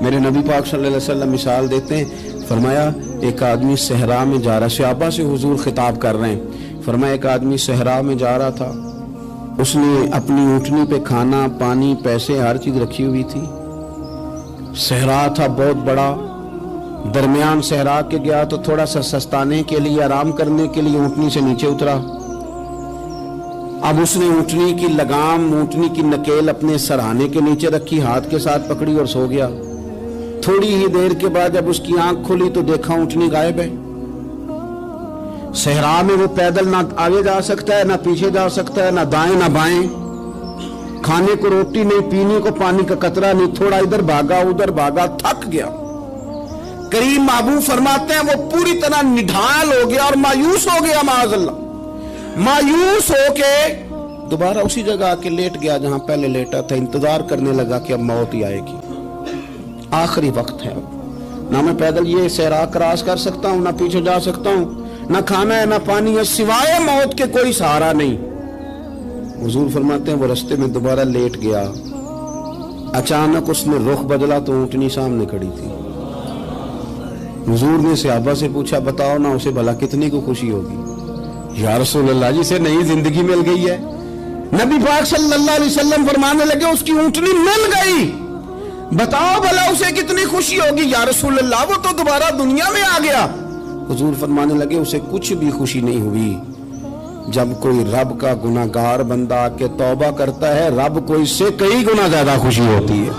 میرے نبی پاک صلی اللہ علیہ وسلم مثال دیتے ہیں، فرمایا ایک آدمی صحرا میں جا رہا، صحابہ سے حضور خطاب کر رہے ہیں، فرمایا ایک آدمی صحرا میں جا رہا تھا، اس نے اپنی اونٹنی پہ کھانا پانی پیسے ہر چیز رکھی ہوئی تھی، صحرا تھا بہت بڑا، درمیان صحرا کے گیا تو تھوڑا سا سستانے کے لیے آرام کرنے کے لیے اونٹنی سے نیچے اترا، اب اس نے اونٹنی کی لگام اونٹنی کی نکیل اپنے سرہانے کے نیچے رکھی، ہاتھ کے ساتھ پکڑی اور سو گیا۔ تھوڑی ہی دیر کے بعد جب اس کی آنکھ کھلی تو دیکھا اونٹنی غائب ہے۔ صحرا میں وہ پیدل نہ آگے جا سکتا ہے نہ پیچھے جا سکتا ہے، نہ دائیں نہ بائیں، کھانے کو روٹی نہیں، پینے کو پانی کا قطرہ نہیں، تھوڑا ادھر بھاگا ادھر بھاگا، تھک گیا۔ کریم محبوب فرماتے ہیں وہ پوری طرح نڈھال ہو گیا اور مایوس ہو گیا، معاذ اللہ، مایوس ہو کے دوبارہ اسی جگہ آ کے لیٹ گیا جہاں پہلے لیٹا تھا، انتظار کرنے لگا کہ اب موت ہی آئے گی، آخری وقت ہے، اب نہ میں پیدل یہ صحرا کراس کر سکتا ہوں، نہ پیچھے جا سکتا ہوں، نہ کھانا ہے نہ پانی ہے، سوائے موت کے کوئی سہارا نہیں۔ حضور فرماتے ہیں وہ رستے میں دوبارہ لیٹ گیا، اچانک اس نے رخ بدلا تو اونٹنی سامنے کھڑی تھی۔ حضور نے صحابہ سے پوچھا بتاؤ نا اسے بھلا کتنی کو خوشی ہوگی؟ یا رسول اللہ جسے نئی زندگی مل گئی ہے۔ نبی پاک صلی اللہ علیہ وسلم فرمانے لگے اس کی اونٹنی مل گئی، بتاؤ بھلا اسے کتنی خوشی ہوگی؟ یا رسول اللہ وہ تو دوبارہ دنیا میں آ گیا۔ حضور فرمانے لگے اسے کچھ بھی خوشی نہیں ہوئی۔ جب کوئی رب کا گناہگار بندہ آ کے توبہ کرتا ہے، رب کو اس سے کئی گنا زیادہ خوشی ہوتی ہے۔